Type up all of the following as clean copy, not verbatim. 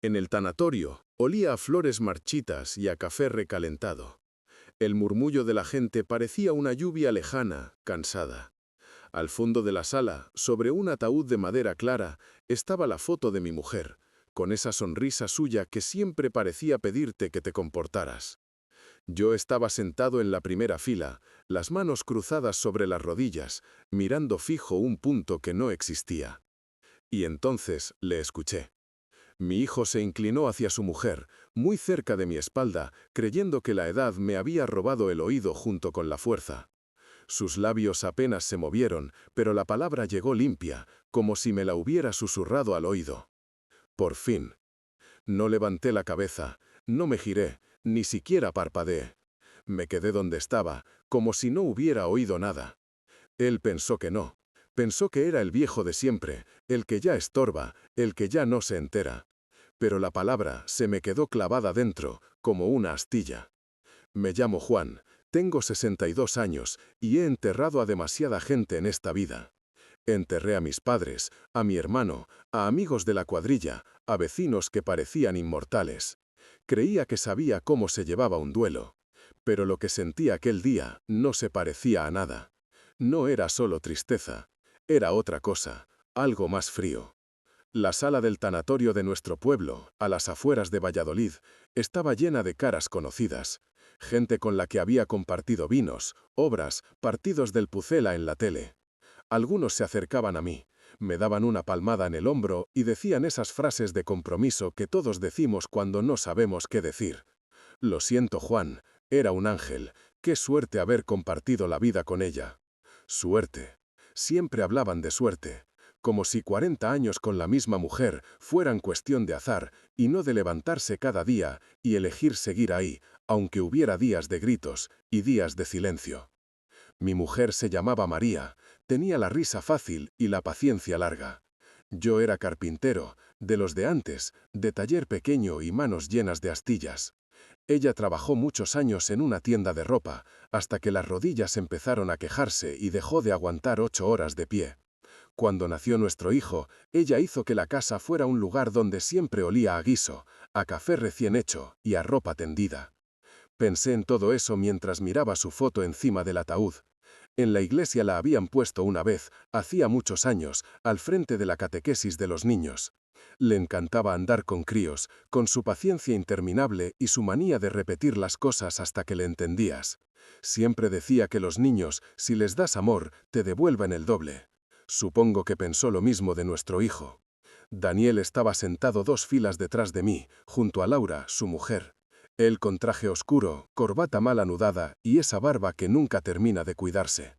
En el tanatorio, olía a flores marchitas y a café recalentado. El murmullo de la gente parecía una lluvia lejana, cansada. Al fondo de la sala, sobre un ataúd de madera clara, estaba la foto de mi mujer, con esa sonrisa suya que siempre parecía pedirte que te comportaras. Yo estaba sentado en la primera fila, las manos cruzadas sobre las rodillas, mirando fijo un punto que no existía. Y entonces le escuché. Mi hijo se inclinó hacia su mujer, muy cerca de mi espalda, creyendo que la edad me había robado el oído junto con la fuerza. Sus labios apenas se movieron, pero la palabra llegó limpia, como si me la hubiera susurrado al oído. Por fin. No levanté la cabeza, no me giré, ni siquiera parpadeé. Me quedé donde estaba, como si no hubiera oído nada. Él pensó que no. Pensó que era el viejo de siempre, el que ya estorba, el que ya no se entera. Pero la palabra se me quedó clavada dentro, como una astilla. Me llamo Juan, tengo 62 años y he enterrado a demasiada gente en esta vida. Enterré a mis padres, a mi hermano, a amigos de la cuadrilla, a vecinos que parecían inmortales. Creía que sabía cómo se llevaba un duelo. Pero lo que sentí aquel día no se parecía a nada. No era solo tristeza, era otra cosa, algo más frío. La sala del tanatorio de nuestro pueblo, a las afueras de Valladolid, estaba llena de caras conocidas, gente con la que había compartido vinos, obras, partidos del Pucela en la tele. Algunos se acercaban a mí, me daban una palmada en el hombro y decían esas frases de compromiso que todos decimos cuando no sabemos qué decir. Lo siento, Juan, era un ángel, qué suerte haber compartido la vida con ella. Suerte. Siempre hablaban de suerte, como si 40 años con la misma mujer fueran cuestión de azar y no de levantarse cada día y elegir seguir ahí, aunque hubiera días de gritos y días de silencio. Mi mujer se llamaba María, tenía la risa fácil y la paciencia larga. Yo era carpintero, de los de antes, de taller pequeño y manos llenas de astillas. Ella trabajó muchos años en una tienda de ropa, hasta que las rodillas empezaron a quejarse y dejó de aguantar 8 horas de pie. Cuando nació nuestro hijo, ella hizo que la casa fuera un lugar donde siempre olía a guiso, a café recién hecho y a ropa tendida. Pensé en todo eso mientras miraba su foto encima del ataúd. En la iglesia la habían puesto una vez, hacía muchos años, al frente de la catequesis de los niños. Le encantaba andar con críos, con su paciencia interminable y su manía de repetir las cosas hasta que le entendías. Siempre decía que los niños, si les das amor, te devuelven el doble. Supongo que pensó lo mismo de nuestro hijo. Daniel estaba sentado 2 filas detrás de mí, junto a Laura, su mujer. Él con traje oscuro, corbata mal anudada y esa barba que nunca termina de cuidarse.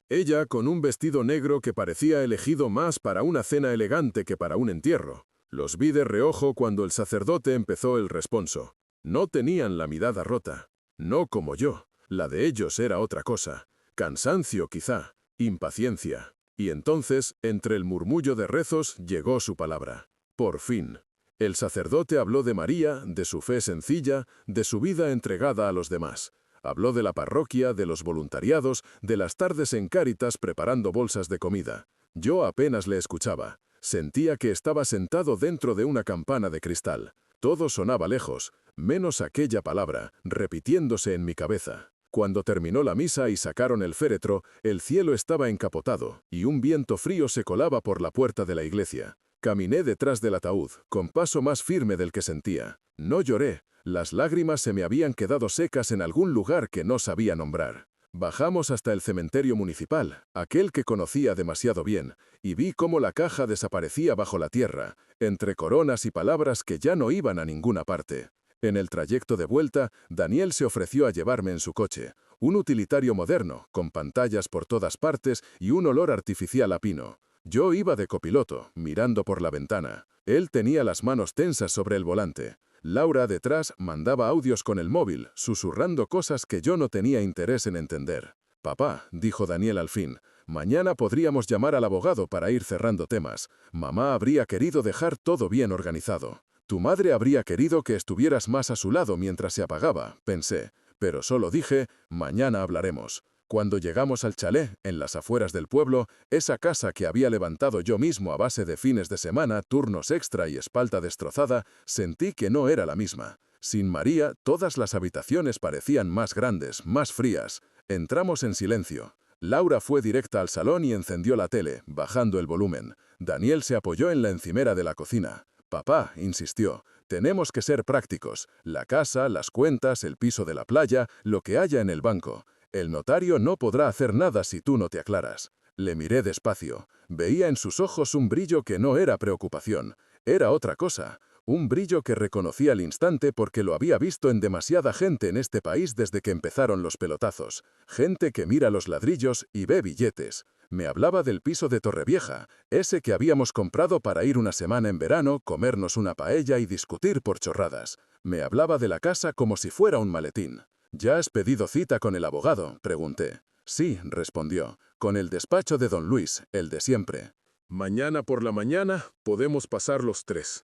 Ella con un vestido negro que parecía elegido más para una cena elegante que para un entierro. Los vi de reojo cuando el sacerdote empezó el responso. No tenían la mirada rota. No como yo. La de ellos era otra cosa. Cansancio quizá. Impaciencia. Y entonces, entre el murmullo de rezos, llegó su palabra. Por fin. El sacerdote habló de María, de su fe sencilla, de su vida entregada a los demás. Habló de la parroquia, de los voluntariados, de las tardes en Cáritas preparando bolsas de comida. Yo apenas le escuchaba. Sentía que estaba sentado dentro de una campana de cristal. Todo sonaba lejos, menos aquella palabra, repitiéndose en mi cabeza. Cuando terminó la misa y sacaron el féretro, el cielo estaba encapotado, y un viento frío se colaba por la puerta de la iglesia. Caminé detrás del ataúd, con paso más firme del que sentía. No lloré, las lágrimas se me habían quedado secas en algún lugar que no sabía nombrar. Bajamos hasta el cementerio municipal, aquel que conocía demasiado bien, y vi cómo la caja desaparecía bajo la tierra, entre coronas y palabras que ya no iban a ninguna parte. En el trayecto de vuelta, Daniel se ofreció a llevarme en su coche, un utilitario moderno, con pantallas por todas partes y un olor artificial a pino. Yo iba de copiloto, mirando por la ventana. Él tenía las manos tensas sobre el volante. Laura detrás mandaba audios con el móvil, susurrando cosas que yo no tenía interés en entender. «Papá», dijo Daniel al fin, «mañana podríamos llamar al abogado para ir cerrando temas. Mamá habría querido dejar todo bien organizado. Tu madre habría querido que estuvieras más a su lado mientras se apagaba», pensé, pero solo dije, «mañana hablaremos». Cuando llegamos al chalet, en las afueras del pueblo, esa casa que había levantado yo mismo a base de fines de semana, turnos extra y espalda destrozada, sentí que no era la misma. Sin María, todas las habitaciones parecían más grandes, más frías. Entramos en silencio. Laura fue directa al salón y encendió la tele, bajando el volumen. Daniel se apoyó en la encimera de la cocina. «Papá», insistió, «tenemos que ser prácticos. La casa, las cuentas, el piso de la playa, lo que haya en el banco. El notario no podrá hacer nada si tú no te aclaras». Le miré despacio. Veía en sus ojos un brillo que no era preocupación. Era otra cosa. Un brillo que reconocí al instante porque lo había visto en demasiada gente en este país desde que empezaron los pelotazos. Gente que mira los ladrillos y ve billetes. Me hablaba del piso de Torrevieja, ese que habíamos comprado para ir una semana en verano, comernos una paella y discutir por chorradas. Me hablaba de la casa como si fuera un maletín. «¿Ya has pedido cita con el abogado?», pregunté. «Sí», respondió, «con el despacho de don Luis, el de siempre». «Mañana por la mañana podemos pasar los tres».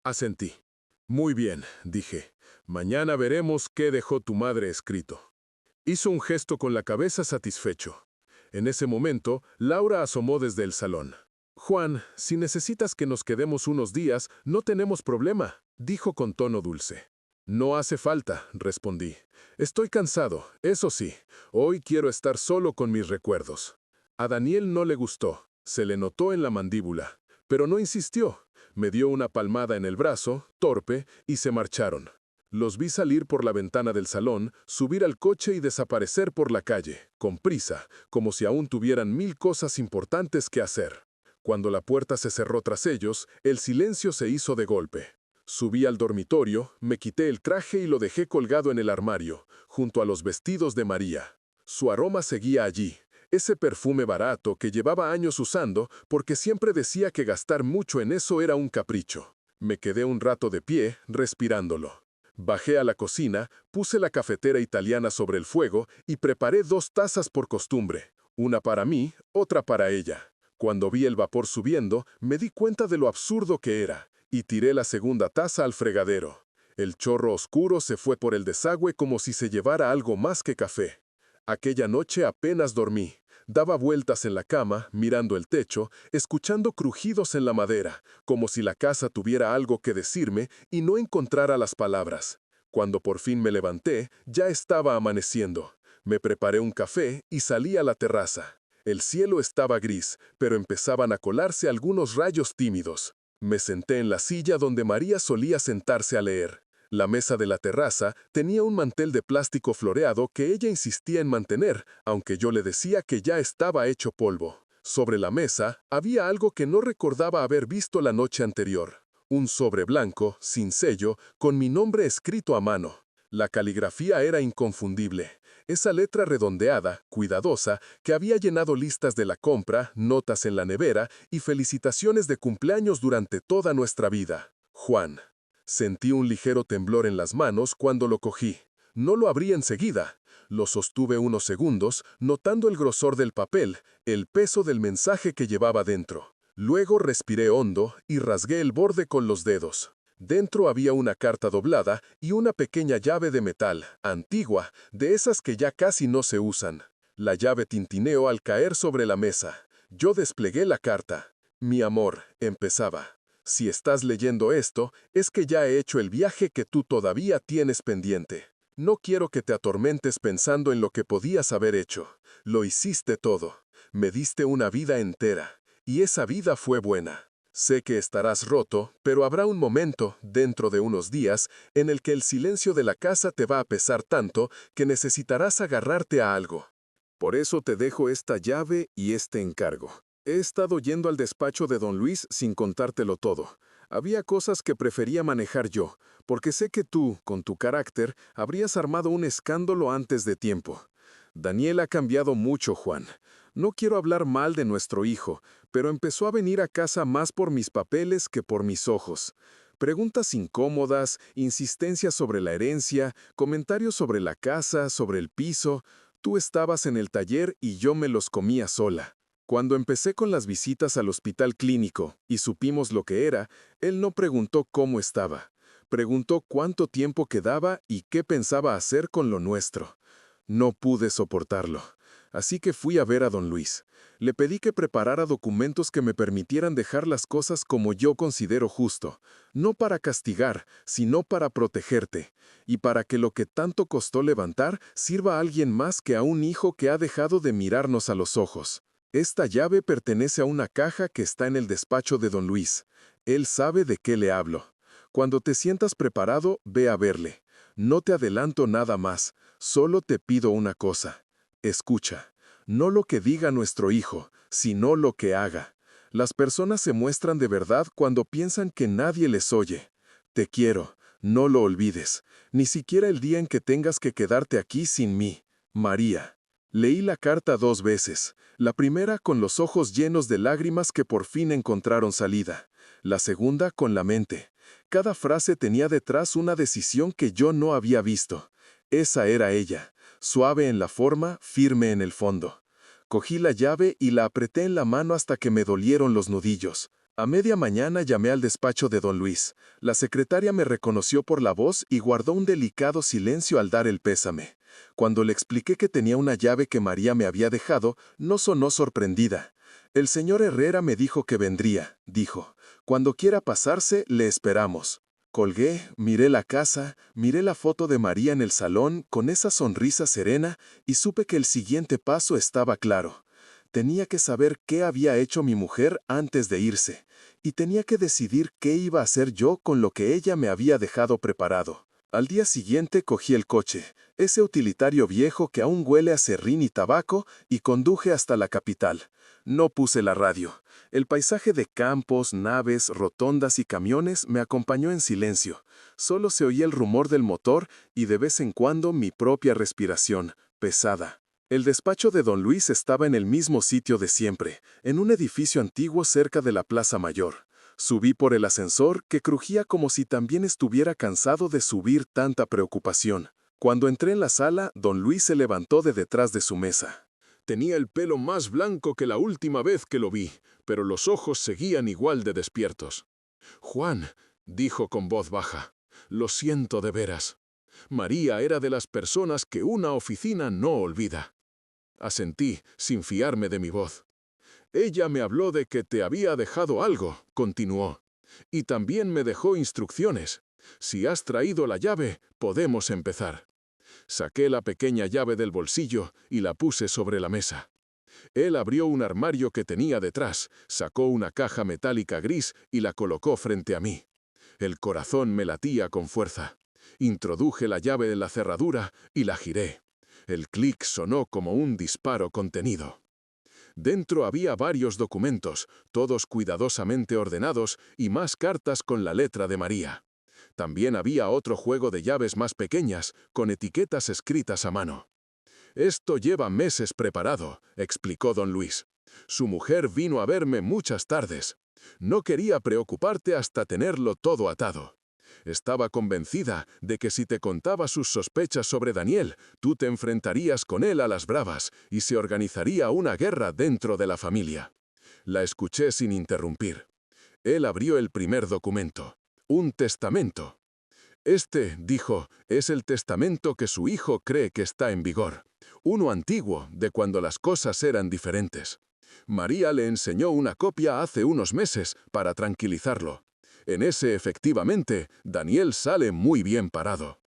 Asentí. «Muy bien», dije. «Mañana veremos qué dejó tu madre escrito». Hizo un gesto con la cabeza satisfecho. En ese momento, Laura asomó desde el salón. «Juan, si necesitas que nos quedemos unos días, no tenemos problema», dijo con tono dulce. «No hace falta», respondí. «Estoy cansado, eso sí. Hoy quiero estar solo con mis recuerdos». A Daniel no le gustó, se le notó en la mandíbula, pero no insistió. Me dio una palmada en el brazo, torpe, y se marcharon. Los vi salir por la ventana del salón, subir al coche y desaparecer por la calle, con prisa, como si aún tuvieran 1000 cosas importantes que hacer. Cuando la puerta se cerró tras ellos, el silencio se hizo de golpe. Subí al dormitorio, me quité el traje y lo dejé colgado en el armario, junto a los vestidos de María. Su aroma seguía allí. Ese perfume barato que llevaba años usando porque siempre decía que gastar mucho en eso era un capricho. Me quedé un rato de pie, respirándolo. Bajé a la cocina, puse la cafetera italiana sobre el fuego y preparé 2 tazas por costumbre, una para mí, otra para ella. Cuando vi el vapor subiendo, me di cuenta de lo absurdo que era y tiré la segunda taza al fregadero. El chorro oscuro se fue por el desagüe como si se llevara algo más que café. Aquella noche apenas dormí. Daba vueltas en la cama, mirando el techo, escuchando crujidos en la madera, como si la casa tuviera algo que decirme y no encontrara las palabras. Cuando por fin me levanté, ya estaba amaneciendo. Me preparé un café y salí a la terraza. El cielo estaba gris, pero empezaban a colarse algunos rayos tímidos. Me senté en la silla donde María solía sentarse a leer. La mesa de la terraza tenía un mantel de plástico floreado que ella insistía en mantener, aunque yo le decía que ya estaba hecho polvo. Sobre la mesa había algo que no recordaba haber visto la noche anterior. Un sobre blanco, sin sello, con mi nombre escrito a mano. La caligrafía era inconfundible. Esa letra redondeada, cuidadosa, que había llenado listas de la compra, notas en la nevera y felicitaciones de cumpleaños durante toda nuestra vida. Juan. Sentí un ligero temblor en las manos cuando lo cogí. No lo abrí enseguida. Lo sostuve unos segundos, notando el grosor del papel, el peso del mensaje que llevaba dentro. Luego respiré hondo y rasgué el borde con los dedos. Dentro había una carta doblada y una pequeña llave de metal, antigua, de esas que ya casi no se usan. La llave tintineó al caer sobre la mesa. Yo desplegué la carta. «Mi amor», empezaba. «Si estás leyendo esto, es que ya he hecho el viaje que tú todavía tienes pendiente. No quiero que te atormentes pensando en lo que podías haber hecho. Lo hiciste todo. Me diste una vida entera. Y esa vida fue buena. Sé que estarás roto, pero habrá un momento, dentro de unos días, en el que el silencio de la casa te va a pesar tanto que necesitarás agarrarte a algo. Por eso te dejo esta llave y este encargo. He estado yendo al despacho de don Luis sin contártelo todo. Había cosas que prefería manejar yo, porque sé que tú, con tu carácter, habrías armado un escándalo antes de tiempo. Daniel ha cambiado mucho, Juan. No quiero hablar mal de nuestro hijo, pero empezó a venir a casa más por mis papeles que por mis ojos. Preguntas incómodas, insistencias sobre la herencia, comentarios sobre la casa, sobre el piso. Tú estabas en el taller y yo me los comía sola. Cuando empecé con las visitas al hospital clínico y supimos lo que era, él no preguntó cómo estaba. Preguntó cuánto tiempo quedaba y qué pensaba hacer con lo nuestro. No pude soportarlo. Así que fui a ver a don Luis. Le pedí que preparara documentos que me permitieran dejar las cosas como yo considero justo, no para castigar, sino para protegerte, y para que lo que tanto costó levantar sirva a alguien más que a un hijo que ha dejado de mirarnos a los ojos. Esta llave pertenece a una caja que está en el despacho de don Luis. Él sabe de qué le hablo. Cuando te sientas preparado, ve a verle. No te adelanto nada más, solo te pido una cosa. Escucha, no lo que diga nuestro hijo, sino lo que haga. Las personas se muestran de verdad cuando piensan que nadie les oye. Te quiero, no lo olvides, ni siquiera el día en que tengas que quedarte aquí sin mí. María. Leí la carta 2 veces, la primera con los ojos llenos de lágrimas que por fin encontraron salida, la segunda con la mente. Cada frase tenía detrás una decisión que yo no había visto. Esa era ella, suave en la forma, firme en el fondo. Cogí la llave y la apreté en la mano hasta que me dolieron los nudillos. A media mañana llamé al despacho de don Luis. La secretaria me reconoció por la voz y guardó un delicado silencio al dar el pésame. Cuando le expliqué que tenía una llave que María me había dejado, no sonó sorprendida. El señor Herrera me dijo que vendría, dijo. Cuando quiera pasarse, le esperamos. Colgué, miré la casa, miré la foto de María en el salón con esa sonrisa serena y supe que el siguiente paso estaba claro. Tenía que saber qué había hecho mi mujer antes de irse, y tenía que decidir qué iba a hacer yo con lo que ella me había dejado preparado. Al día siguiente cogí el coche, ese utilitario viejo que aún huele a serrín y tabaco, y conduje hasta la capital. No puse la radio. El paisaje de campos, naves, rotondas y camiones me acompañó en silencio. Solo se oía el rumor del motor y de vez en cuando mi propia respiración, pesada. El despacho de don Luis estaba en el mismo sitio de siempre, en un edificio antiguo cerca de la Plaza Mayor. Subí por el ascensor, que crujía como si también estuviera cansado de subir tanta preocupación. Cuando entré en la sala, don Luis se levantó de detrás de su mesa. Tenía el pelo más blanco que la última vez que lo vi, pero los ojos seguían igual de despiertos. «Juan», dijo con voz baja, «lo siento de veras. María era de las personas que una oficina no olvida». Asentí, sin fiarme de mi voz. «Ella me habló de que te había dejado algo», continuó, «y también me dejó instrucciones. Si has traído la llave, podemos empezar». Saqué la pequeña llave del bolsillo y la puse sobre la mesa. Él abrió un armario que tenía detrás, sacó una caja metálica gris y la colocó frente a mí. El corazón me latía con fuerza. Introduje la llave en la cerradura y la giré. El clic sonó como un disparo contenido. Dentro había varios documentos, todos cuidadosamente ordenados, y más cartas con la letra de María. También había otro juego de llaves más pequeñas, con etiquetas escritas a mano. «Esto lleva meses preparado», explicó don Luis. «Su mujer vino a verme muchas tardes. No quería preocuparte hasta tenerlo todo atado. Estaba convencida de que si te contaba sus sospechas sobre Daniel, tú te enfrentarías con él a las bravas y se organizaría una guerra dentro de la familia». La escuché sin interrumpir. Él abrió el primer documento. Un testamento. «Este», dijo, «es el testamento que su hijo cree que está en vigor. Uno antiguo, de cuando las cosas eran diferentes. María le enseñó una copia hace unos meses para tranquilizarlo. En ese, efectivamente, Daniel sale muy bien parado.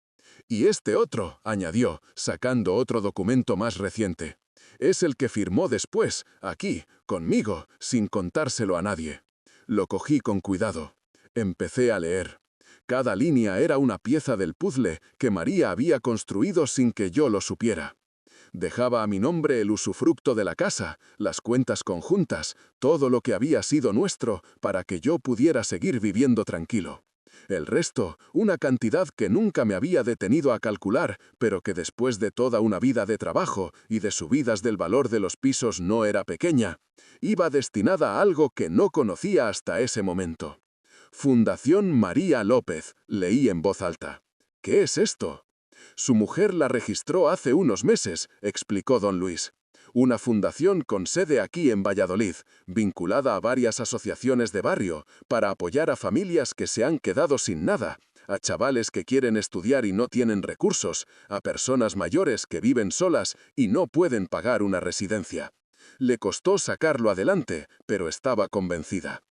Y este otro», añadió, sacando otro documento más reciente, «es el que firmó después, aquí, conmigo, sin contárselo a nadie». Lo cogí con cuidado. Empecé a leer. Cada línea era una pieza del puzzle que María había construido sin que yo lo supiera. Dejaba a mi nombre el usufructo de la casa, las cuentas conjuntas, todo lo que había sido nuestro, para que yo pudiera seguir viviendo tranquilo. El resto, una cantidad que nunca me había detenido a calcular, pero que después de toda una vida de trabajo y de subidas del valor de los pisos no era pequeña, iba destinada a algo que no conocía hasta ese momento. «Fundación María López», leí en voz alta. «¿Qué es esto?» «Su mujer la registró hace unos meses», explicó don Luis. «Una fundación con sede aquí en Valladolid, vinculada a varias asociaciones de barrio, para apoyar a familias que se han quedado sin nada, a chavales que quieren estudiar y no tienen recursos, a personas mayores que viven solas y no pueden pagar una residencia. Le costó sacarlo adelante, pero estaba convencida.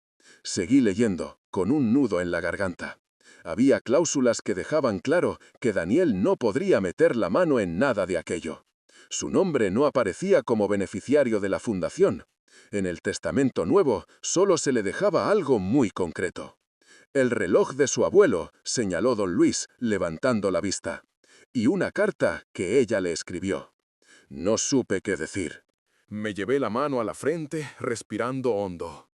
Seguí leyendo, con un nudo en la garganta. Había cláusulas que dejaban claro que Daniel no podría meter la mano en nada de aquello. Su nombre no aparecía como beneficiario de la fundación. En el testamento nuevo solo se le dejaba algo muy concreto. El reloj de su abuelo, señaló don Luis, levantando la vista. Y una carta que ella le escribió. No supe qué decir. Me llevé la mano a la frente, respirando hondo.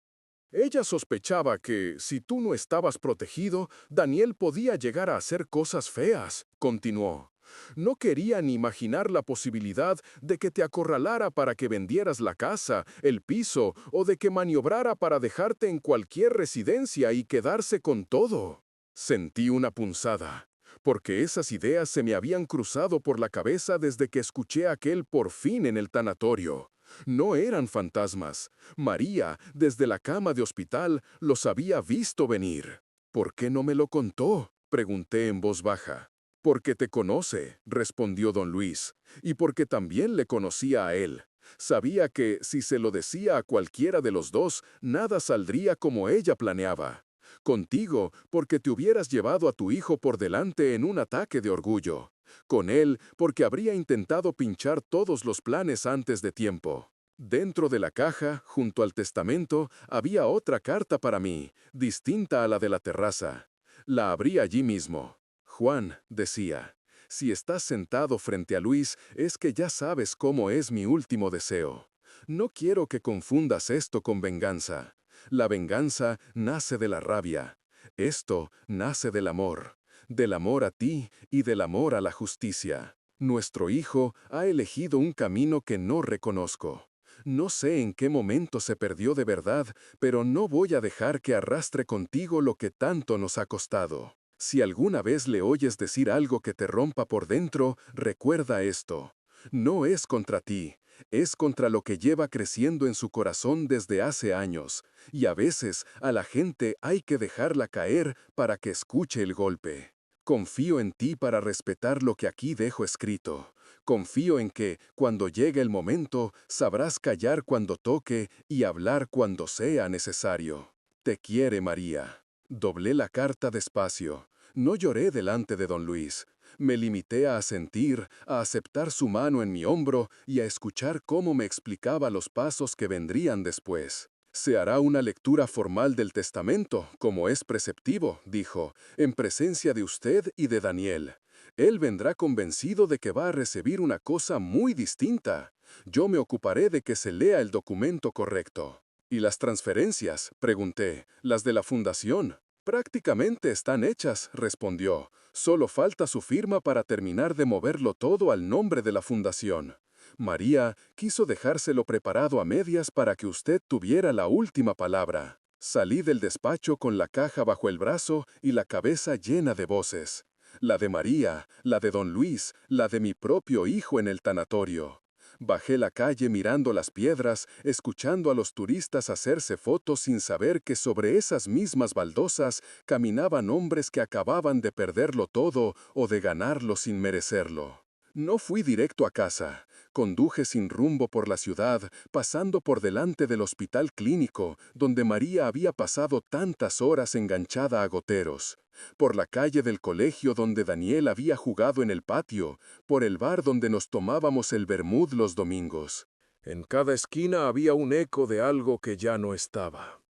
Ella sospechaba que, si tú no estabas protegido, Daniel podía llegar a hacer cosas feas, continuó. No quería ni imaginar la posibilidad de que te acorralara para que vendieras la casa, el piso, o de que maniobrara para dejarte en cualquier residencia y quedarse con todo. Sentí una punzada, porque esas ideas se me habían cruzado por la cabeza desde que escuché aquel por fin en el tanatorio. No eran fantasmas. María, desde la cama de hospital, los había visto venir. ¿Por qué no me lo contó?, pregunté en voz baja. Porque te conoce, respondió don Luis, y porque también le conocía a él. Sabía que, si se lo decía a cualquiera de los dos, nada saldría como ella planeaba. Contigo, porque te hubieras llevado a tu hijo por delante en un ataque de orgullo. Con él, porque habría intentado pinchar todos los planes antes de tiempo. Dentro de la caja, junto al testamento, había otra carta para mí, distinta a la de la terraza. La abrí allí mismo. Juan, decía, si estás sentado frente a Luis, es que ya sabes cómo es mi último deseo. No quiero que confundas esto con venganza. La venganza nace de la rabia. Esto nace del amor a ti y del amor a la justicia. Nuestro hijo ha elegido un camino que no reconozco. No sé en qué momento se perdió de verdad, pero no voy a dejar que arrastre contigo lo que tanto nos ha costado. Si alguna vez le oyes decir algo que te rompa por dentro, recuerda esto. No es contra ti, es contra lo que lleva creciendo en su corazón desde hace años, y a veces a la gente hay que dejarla caer para que escuche el golpe. Confío en ti para respetar lo que aquí dejo escrito. Confío en que, cuando llegue el momento, sabrás callar cuando toque y hablar cuando sea necesario. Te quiere María. Doblé la carta despacio. No lloré delante de don Luis. Me limité a asentir, a aceptar su mano en mi hombro y a escuchar cómo me explicaba los pasos que vendrían después. Se hará una lectura formal del testamento, como es preceptivo, dijo, en presencia de usted y de Daniel. Él vendrá convencido de que va a recibir una cosa muy distinta. Yo me ocuparé de que se lea el documento correcto. ¿Y las transferencias?, pregunté. ¿Las de la fundación? Prácticamente están hechas, respondió. Solo falta su firma para terminar de moverlo todo al nombre de la fundación. María quiso dejárselo preparado a medias para que usted tuviera la última palabra. Salí del despacho con la caja bajo el brazo y la cabeza llena de voces. La de María, la de don Luis, la de mi propio hijo en el tanatorio. Bajé la calle mirando las piedras, escuchando a los turistas hacerse fotos sin saber que sobre esas mismas baldosas caminaban hombres que acababan de perderlo todo o de ganarlo sin merecerlo. No fui directo a casa. Conduje sin rumbo por la ciudad, pasando por delante del hospital clínico, donde María había pasado tantas horas enganchada a goteros. Por la calle del colegio donde Daniel había jugado en el patio, por el bar donde nos tomábamos el vermut los domingos. En cada esquina había un eco de algo que ya no estaba.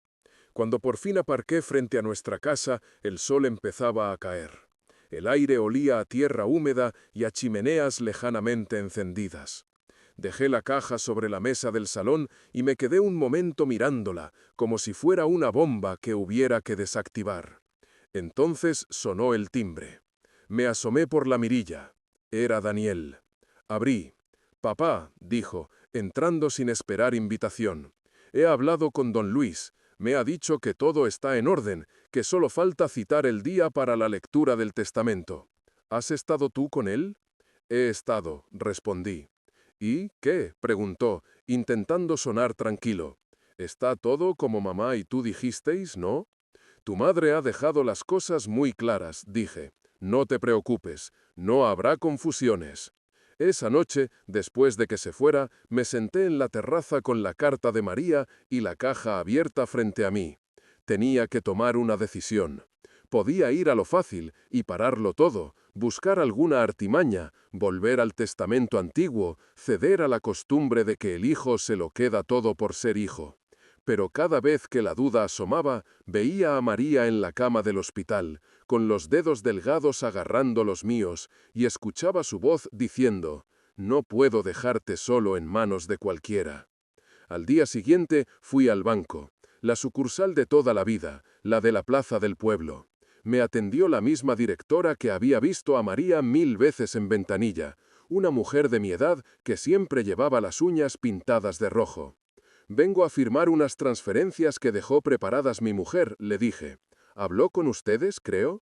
Cuando por fin aparqué frente a nuestra casa, el sol empezaba a caer. El aire olía a tierra húmeda y a chimeneas lejanamente encendidas. Dejé la caja sobre la mesa del salón y me quedé un momento mirándola, como si fuera una bomba que hubiera que desactivar. Entonces sonó el timbre. Me asomé por la mirilla. Era Daniel. Abrí. «Papá», dijo, entrando sin esperar invitación. «He hablado con don Luis. Me ha dicho que todo está en orden, que solo falta citar el día para la lectura del testamento. ¿Has estado tú con él?» «He estado», respondí. «¿Y qué?», preguntó, intentando sonar tranquilo. «Está todo como mamá y tú dijisteis, ¿no?» Tu madre ha dejado las cosas muy claras, dije. No te preocupes, no habrá confusiones. Esa noche, después de que se fuera, me senté en la terraza con la carta de María y la caja abierta frente a mí. Tenía que tomar una decisión. Podía ir a lo fácil y pararlo todo, buscar alguna artimaña, volver al testamento antiguo, ceder a la costumbre de que el hijo se lo queda todo por ser hijo. Pero cada vez que la duda asomaba, veía a María en la cama del hospital, con los dedos delgados agarrando los míos, y escuchaba su voz diciendo: «No puedo dejarte solo en manos de cualquiera». Al día siguiente fui al banco, la sucursal de toda la vida, la de la plaza del pueblo. Me atendió la misma directora que había visto a María 1000 veces en ventanilla, una mujer de mi edad que siempre llevaba las uñas pintadas de rojo. «Vengo a firmar unas transferencias que dejó preparadas mi mujer», le dije. «¿Habló con ustedes, creo?»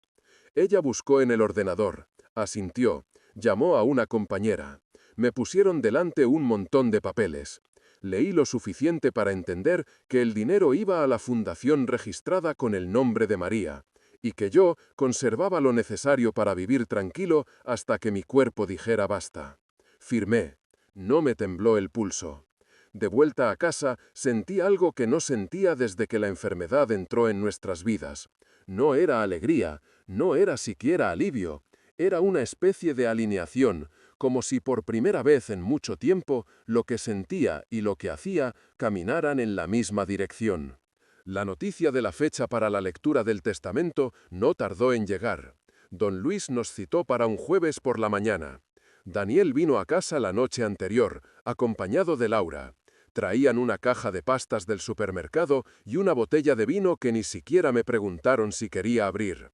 Ella buscó en el ordenador, asintió, llamó a una compañera. Me pusieron delante un montón de papeles. Leí lo suficiente para entender que el dinero iba a la fundación registrada con el nombre de María, y que yo conservaba lo necesario para vivir tranquilo hasta que mi cuerpo dijera basta. Firmé. No me tembló el pulso. De vuelta a casa, sentí algo que no sentía desde que la enfermedad entró en nuestras vidas. No era alegría, no era siquiera alivio, era una especie de alineación, como si por primera vez en mucho tiempo lo que sentía y lo que hacía caminaran en la misma dirección. La noticia de la fecha para la lectura del testamento no tardó en llegar. Don Luis nos citó para un jueves por la mañana. Daniel vino a casa la noche anterior, acompañado de Laura. Traían una caja de pastas del supermercado y una botella de vino que ni siquiera me preguntaron si quería abrir.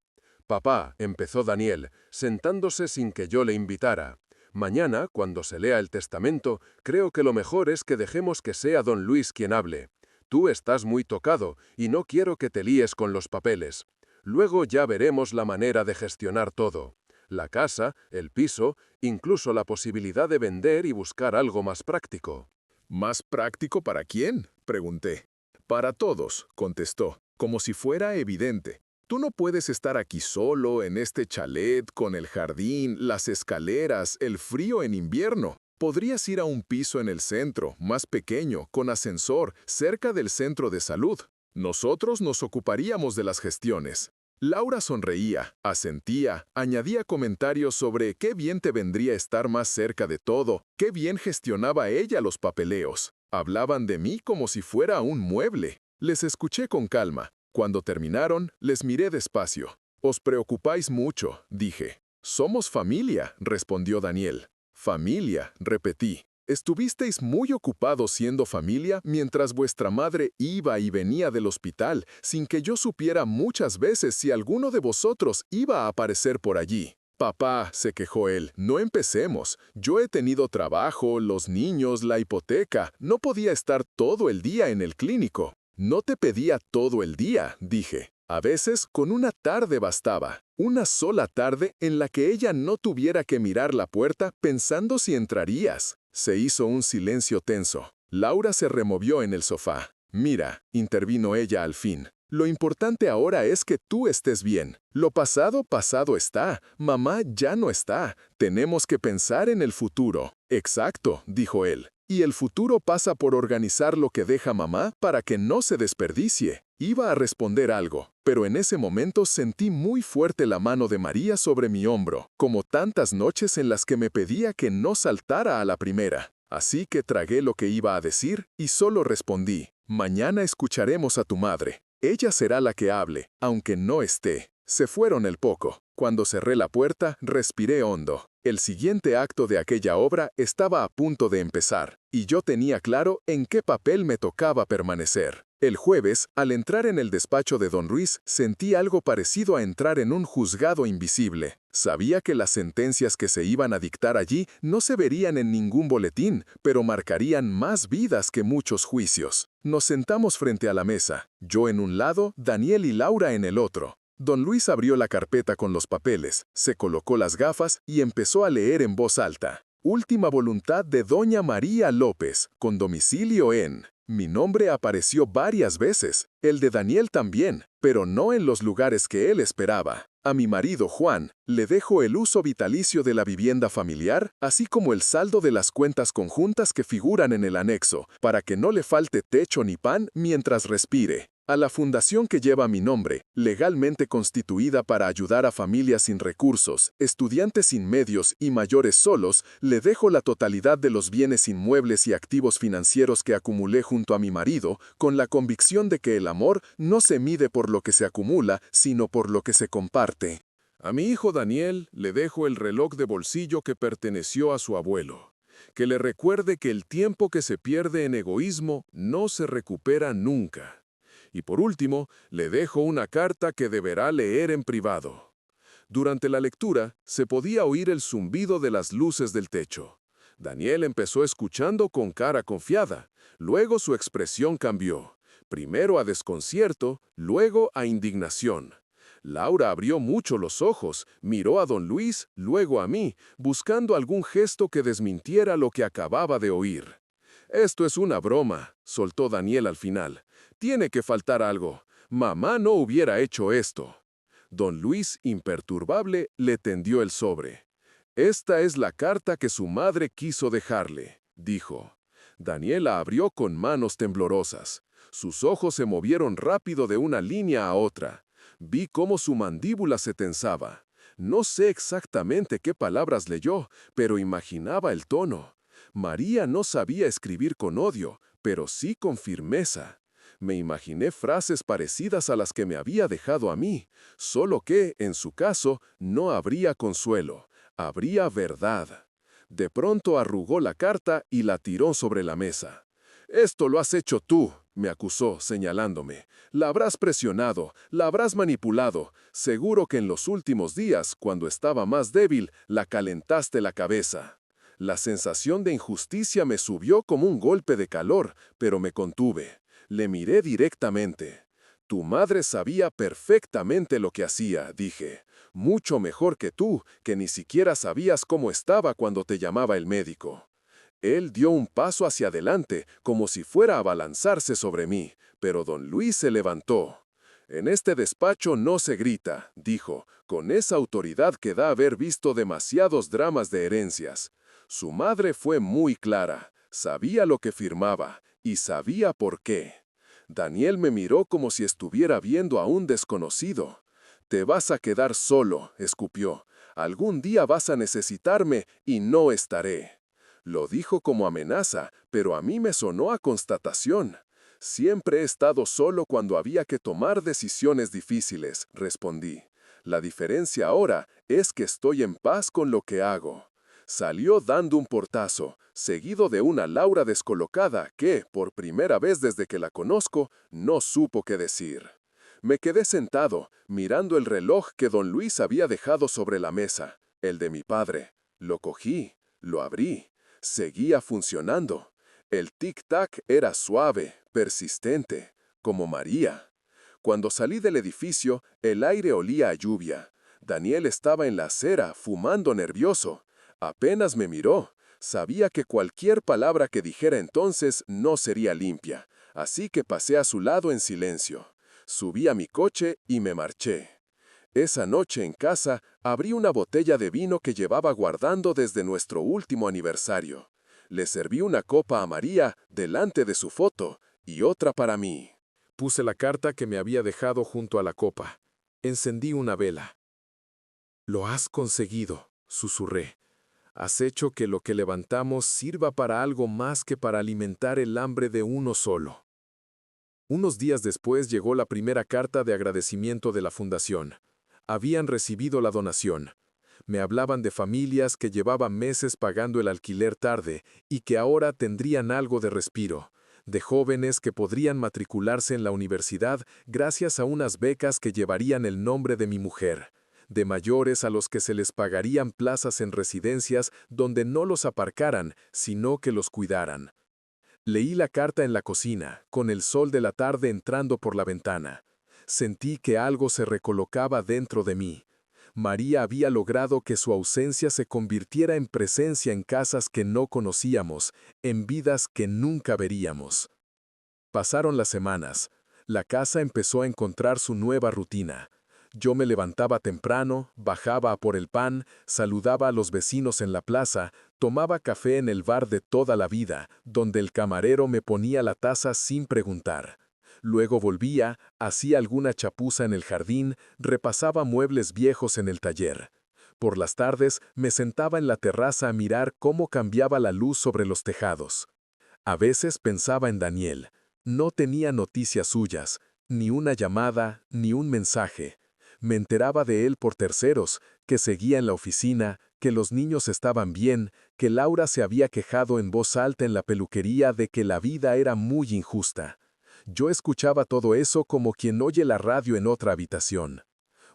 «Papá», empezó Daniel, sentándose sin que yo le invitara. «Mañana, cuando se lea el testamento, creo que lo mejor es que dejemos que sea don Luis quien hable. Tú estás muy tocado y no quiero que te líes con los papeles. Luego ya veremos la manera de gestionar todo. La casa, el piso, incluso la posibilidad de vender y buscar algo más práctico». ¿Más práctico para quién?, pregunté. Para todos, contestó, como si fuera evidente. Tú no puedes estar aquí solo, en este chalet, con el jardín, las escaleras, el frío en invierno. Podrías ir a un piso en el centro, más pequeño, con ascensor, cerca del centro de salud. Nosotros nos ocuparíamos de las gestiones. Laura sonreía, asentía, añadía comentarios sobre qué bien te vendría estar más cerca de todo, qué bien gestionaba ella los papeleos. Hablaban de mí como si fuera un mueble. Les escuché con calma. Cuando terminaron, les miré despacio. «Os preocupáis mucho», dije. «Somos familia», respondió Daniel. «Familia», repetí. «Estuvisteis muy ocupados siendo familia mientras vuestra madre iba y venía del hospital, sin que yo supiera muchas veces si alguno de vosotros iba a aparecer por allí». «Papá», se quejó él, «no empecemos. Yo he tenido trabajo, los niños, la hipoteca. No podía estar todo el día en el clínico». «No te pedía todo el día», dije. «A veces con una tarde bastaba. Una sola tarde en la que ella no tuviera que mirar la puerta pensando si entrarías». Se hizo un silencio tenso. Laura se removió en el sofá. «Mira», intervino ella al fin, «lo importante ahora es que tú estés bien. Lo pasado, pasado está. Mamá ya no está. Tenemos que pensar en el futuro». «Exacto», dijo él. «Y el futuro pasa por organizar lo que deja mamá para que no se desperdicie». Iba a responder algo, pero en ese momento sentí muy fuerte la mano de María sobre mi hombro, como tantas noches en las que me pedía que no saltara a la primera. Así que tragué lo que iba a decir y solo respondí: «Mañana escucharemos a tu madre. Ella será la que hable, aunque no esté». Se fueron el poco. Cuando cerré la puerta, respiré hondo. El siguiente acto de aquella obra estaba a punto de empezar, y yo tenía claro en qué papel me tocaba permanecer. El jueves, al entrar en el despacho de don Luis, sentí algo parecido a entrar en un juzgado invisible. Sabía que las sentencias que se iban a dictar allí no se verían en ningún boletín, pero marcarían más vidas que muchos juicios. Nos sentamos frente a la mesa, yo en un lado, Daniel y Laura en el otro. Don Luis abrió la carpeta con los papeles, se colocó las gafas y empezó a leer en voz alta. «Última voluntad de doña María López, con domicilio en...». Mi nombre apareció varias veces, el de Daniel también, pero no en los lugares que él esperaba. A mi marido Juan le dejo el uso vitalicio de la vivienda familiar, así como el saldo de las cuentas conjuntas que figuran en el anexo, para que no le falte techo ni pan mientras respire. A la fundación que lleva mi nombre, legalmente constituida para ayudar a familias sin recursos, estudiantes sin medios y mayores solos, le dejo la totalidad de los bienes inmuebles y activos financieros que acumulé junto a mi marido, con la convicción de que el amor no se mide por lo que se acumula, sino por lo que se comparte. A mi hijo Daniel le dejo el reloj de bolsillo que perteneció a su abuelo, que le recuerde que el tiempo que se pierde en egoísmo no se recupera nunca. Y por último, le dejo una carta que deberá leer en privado. Durante la lectura, se podía oír el zumbido de las luces del techo. Daniel empezó escuchando con cara confiada. Luego su expresión cambió. Primero a desconcierto, luego a indignación. Laura abrió mucho los ojos, miró a don Luis, luego a mí, buscando algún gesto que desmintiera lo que acababa de oír. «Esto es una broma», soltó Daniel al final. «Tiene que faltar algo. Mamá no hubiera hecho esto». Don Luis, imperturbable, le tendió el sobre. «Esta es la carta que su madre quiso dejarle», dijo. Daniel la abrió con manos temblorosas. Sus ojos se movieron rápido de una línea a otra. Vi cómo su mandíbula se tensaba. No sé exactamente qué palabras leyó, pero imaginaba el tono. María no sabía escribir con odio, pero sí con firmeza. Me imaginé frases parecidas a las que me había dejado a mí, solo que, en su caso, no habría consuelo, habría verdad. De pronto arrugó la carta y la tiró sobre la mesa. «Esto lo has hecho tú», me acusó, señalándome. «La habrás presionado, la habrás manipulado. Seguro que en los últimos días, cuando estaba más débil, la calentaste la cabeza». La sensación de injusticia me subió como un golpe de calor, pero me contuve. Le miré directamente. «Tu madre sabía perfectamente lo que hacía», dije. «Mucho mejor que tú, que ni siquiera sabías cómo estaba cuando te llamaba el médico». Él dio un paso hacia adelante, como si fuera a abalanzarse sobre mí, pero don Luis se levantó. «En este despacho no se grita», dijo, con esa autoridad que da haber visto demasiados dramas de herencias. Su madre fue muy clara, sabía lo que firmaba, y sabía por qué. Daniel me miró como si estuviera viendo a un desconocido. «Te vas a quedar solo», escupió. «Algún día vas a necesitarme y no estaré». Lo dijo como amenaza, pero a mí me sonó a constatación. «Siempre he estado solo cuando había que tomar decisiones difíciles», respondí. «La diferencia ahora es que estoy en paz con lo que hago». Salió dando un portazo, seguido de una Laura descolocada que, por primera vez desde que la conozco, no supo qué decir. Me quedé sentado, mirando el reloj que don Luis había dejado sobre la mesa, el de mi padre. Lo cogí, lo abrí. Seguía funcionando. El tic-tac era suave, persistente, como María. Cuando salí del edificio, el aire olía a lluvia. Daniel estaba en la acera, fumando nervioso. Apenas me miró. Sabía que cualquier palabra que dijera entonces no sería limpia, así que pasé a su lado en silencio. Subí a mi coche y me marché. Esa noche en casa, abrí una botella de vino que llevaba guardando desde nuestro último aniversario. Le serví una copa a María delante de su foto y otra para mí. Puse la carta que me había dejado junto a la copa. Encendí una vela. «Lo has conseguido», susurré. «Has hecho que lo que levantamos sirva para algo más que para alimentar el hambre de uno solo». Unos días después llegó la primera carta de agradecimiento de la fundación. Habían recibido la donación. Me hablaban de familias que llevaban meses pagando el alquiler tarde y que ahora tendrían algo de respiro, de jóvenes que podrían matricularse en la universidad gracias a unas becas que llevarían el nombre de mi mujer, de mayores a los que se les pagarían plazas en residencias donde no los aparcaran, sino que los cuidaran. Leí la carta en la cocina, con el sol de la tarde entrando por la ventana. Sentí que algo se recolocaba dentro de mí. María había logrado que su ausencia se convirtiera en presencia en casas que no conocíamos, en vidas que nunca veríamos. Pasaron las semanas. La casa empezó a encontrar su nueva rutina. Yo me levantaba temprano, bajaba a por el pan, saludaba a los vecinos en la plaza, tomaba café en el bar de toda la vida, donde el camarero me ponía la taza sin preguntar. Luego volvía, hacía alguna chapuza en el jardín, repasaba muebles viejos en el taller. Por las tardes me sentaba en la terraza a mirar cómo cambiaba la luz sobre los tejados. A veces pensaba en Daniel. No tenía noticias suyas, ni una llamada, ni un mensaje. Me enteraba de él por terceros, que seguía en la oficina, que los niños estaban bien, que Laura se había quejado en voz alta en la peluquería de que la vida era muy injusta. Yo escuchaba todo eso como quien oye la radio en otra habitación.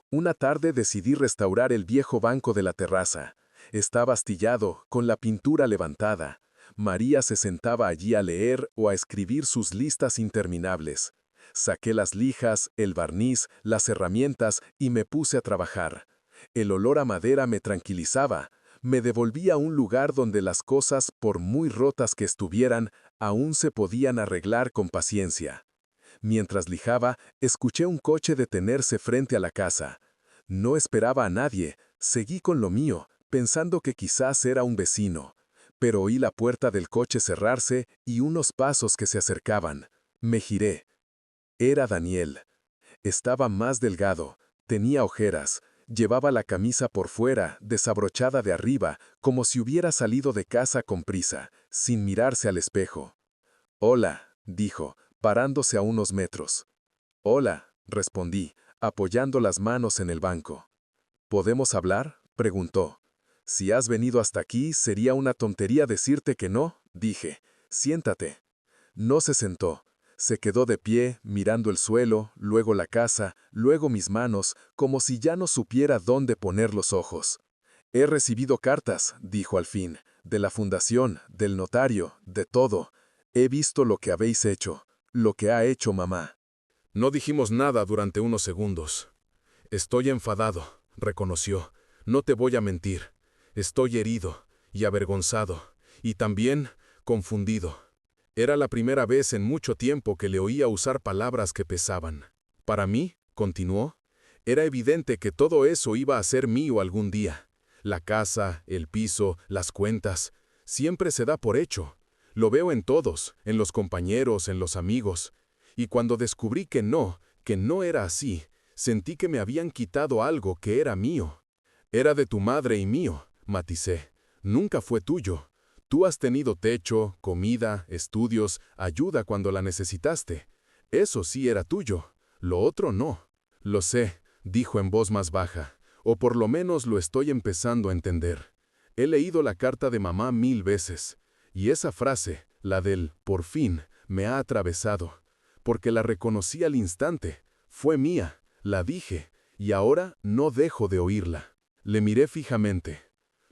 Una tarde decidí restaurar el viejo banco de la terraza. Estaba astillado, con la pintura levantada. María se sentaba allí a leer o a escribir sus listas interminables. Saqué las lijas, el barniz, las herramientas y me puse a trabajar. El olor a madera me tranquilizaba, me devolvía a un lugar donde las cosas, por muy rotas que estuvieran, aún se podían arreglar con paciencia. Mientras lijaba, escuché un coche detenerse frente a la casa. No esperaba a nadie, seguí con lo mío, pensando que quizás era un vecino. Pero oí la puerta del coche cerrarse y unos pasos que se acercaban. Me giré. Era Daniel. Estaba más delgado, tenía ojeras, llevaba la camisa por fuera, desabrochada de arriba, como si hubiera salido de casa con prisa, sin mirarse al espejo. «Hola», dijo, parándose a unos metros. «Hola», respondí, apoyando las manos en el banco. «¿Podemos hablar?», preguntó. «Si has venido hasta aquí, sería una tontería decirte que no», dije. «Siéntate». No se sentó. Se quedó de pie, mirando el suelo, luego la casa, luego mis manos, como si ya no supiera dónde poner los ojos. «He recibido cartas», dijo al fin, «de la fundación, del notario, de todo. He visto lo que habéis hecho, lo que ha hecho mamá». No dijimos nada durante unos segundos. «Estoy enfadado», reconoció. «No te voy a mentir. Estoy herido y avergonzado, y también confundido». Era la primera vez en mucho tiempo que le oía usar palabras que pesaban. «Para mí», continuó, «era evidente que todo eso iba a ser mío algún día. La casa, el piso, las cuentas. Siempre se da por hecho. Lo veo en todos, en los compañeros, en los amigos. Y cuando descubrí que no era así, sentí que me habían quitado algo que era mío. Era de tu madre y mío», maticé. «Nunca fue tuyo. Tú has tenido techo, comida, estudios, ayuda cuando la necesitaste. Eso sí era tuyo. Lo otro no». «Lo sé», dijo en voz más baja, «o por lo menos lo estoy empezando a entender. He leído la carta de mamá 1000 veces, y esa frase, la del «por fin», me ha atravesado, porque la reconocí al instante. Fue mía, la dije, y ahora no dejo de oírla». Le miré fijamente.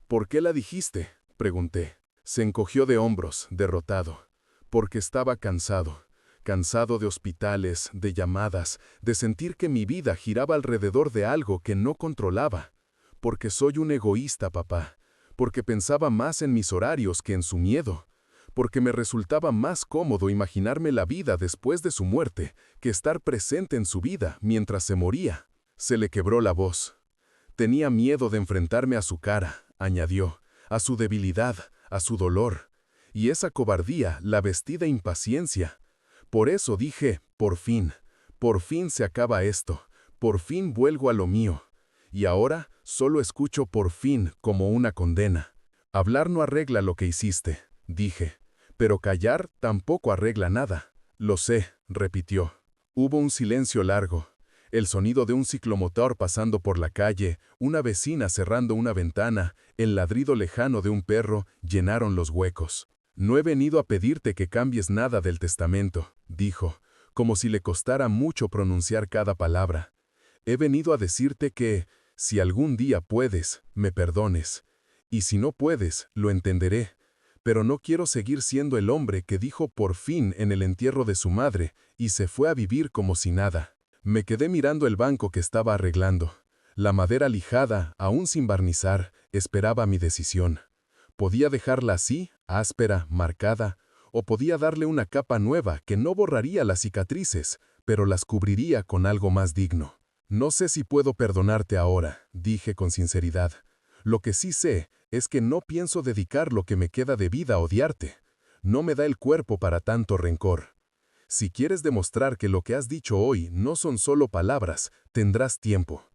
«¿Por qué la dijiste?», pregunté. Se encogió de hombros, derrotado. «Porque estaba cansado. Cansado de hospitales, de llamadas, de sentir que mi vida giraba alrededor de algo que no controlaba. Porque soy un egoísta, papá. Porque pensaba más en mis horarios que en su miedo. Porque me resultaba más cómodo imaginarme la vida después de su muerte que estar presente en su vida mientras se moría». Se le quebró la voz. «Tenía miedo de enfrentarme a su cara», añadió, «a su debilidad, a su dolor. Y esa cobardía la vestí de impaciencia. Por eso dije, por fin se acaba esto, por fin vuelvo a lo mío. Y ahora solo escucho por fin como una condena. Hablar no arregla lo que hiciste», dije, «pero callar tampoco arregla nada». «Lo sé», repitió. Hubo un silencio largo. El sonido de un ciclomotor pasando por la calle, una vecina cerrando una ventana, el ladrido lejano de un perro llenaron los huecos. «No he venido a pedirte que cambies nada del testamento», dijo, como si le costara mucho pronunciar cada palabra. «He venido a decirte que, si algún día puedes, me perdones. Y si no puedes, lo entenderé. Pero no quiero seguir siendo el hombre que dijo por fin en el entierro de su madre y se fue a vivir como si nada». Me quedé mirando el banco que estaba arreglando. La madera lijada, aún sin barnizar, esperaba mi decisión. Podía dejarla así, áspera, marcada, O podía darle una capa nueva que no borraría las cicatrices, pero las cubriría con algo más digno. No sé si puedo perdonarte ahora, dije con sinceridad. Lo que sí sé es que no pienso dedicar lo que me queda de vida a odiarte. No me da el cuerpo para tanto rencor. Si quieres demostrar que lo que has dicho hoy no son solo palabras, tendrás tiempo.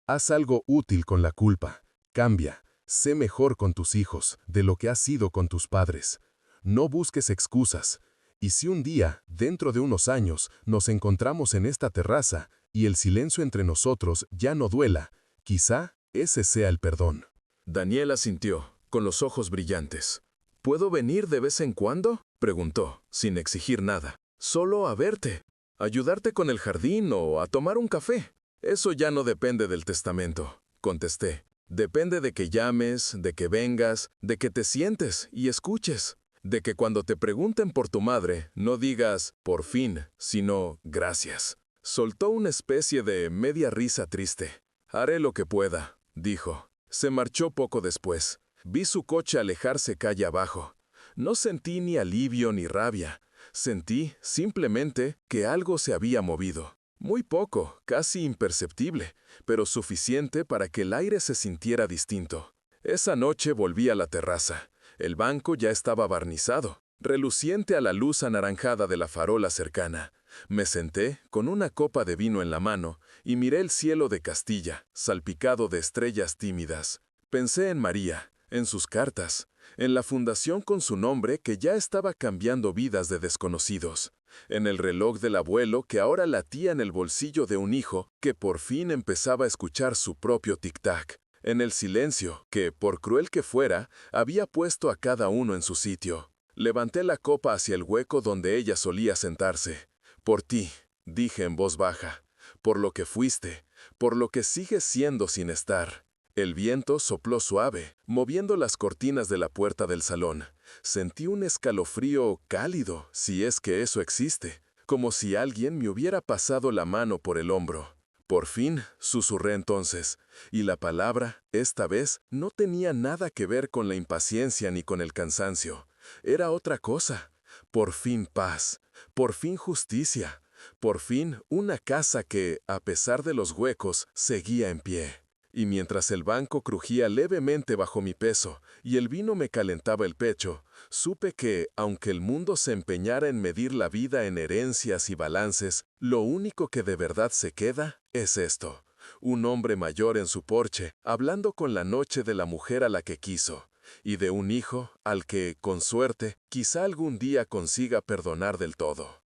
Haz algo útil con la culpa. Cambia. Sé mejor con tus hijos de lo que has sido con tus padres. No busques excusas. Y si un día, dentro de unos años, nos encontramos en esta terraza y el silencio entre nosotros ya no duela, quizá ese sea el perdón. Daniel asintió, con los ojos brillantes. ¿Puedo venir de vez en cuando?, preguntó, sin exigir nada. Solo a verte, ayudarte con el jardín o a tomar un café. Eso ya no depende del testamento, contesté. Depende de que llames, de que vengas, de que te sientes y escuches. De que cuando te pregunten por tu madre, no digas, por fin, sino, gracias. Soltó una especie de media risa triste. Haré lo que pueda, dijo. Se marchó poco después. Vi su coche alejarse calle abajo. No sentí ni alivio ni rabia. Sentí, simplemente, que algo se había movido. Muy poco, casi imperceptible, pero suficiente para que el aire se sintiera distinto. Esa noche volví a la terraza. El banco ya estaba barnizado, reluciente a la luz anaranjada de la farola cercana. Me senté, con una copa de vino en la mano, y miré el cielo de Castilla, salpicado de estrellas tímidas. Pensé en María, en sus cartas, en la fundación con su nombre que ya estaba cambiando vidas de desconocidos, en el reloj del abuelo que ahora latía en el bolsillo de un hijo que por fin empezaba a escuchar su propio tic-tac, en el silencio que, por cruel que fuera, había puesto a cada uno en su sitio. Levanté la copa hacia el hueco donde ella solía sentarse. Por ti, dije en voz baja, por lo que fuiste, por lo que sigues siendo sin estar. El viento sopló suave, moviendo las cortinas de la puerta del salón. Sentí un escalofrío cálido, si es que eso existe, como si alguien me hubiera pasado la mano por el hombro. Por fin, susurré entonces, y la palabra, esta vez, no tenía nada que ver con la impaciencia ni con el cansancio. Era otra cosa. Por fin paz, por fin justicia, por fin una casa que, a pesar de los huecos, seguía en pie. Y mientras el banco crujía levemente bajo mi peso y el vino me calentaba el pecho, supe que, aunque el mundo se empeñara en medir la vida en herencias y balances, lo único que de verdad se queda es esto. Un hombre mayor en su porche, hablando con la noche de la mujer a la que quiso, y de un hijo al que, con suerte, quizá algún día consiga perdonar del todo.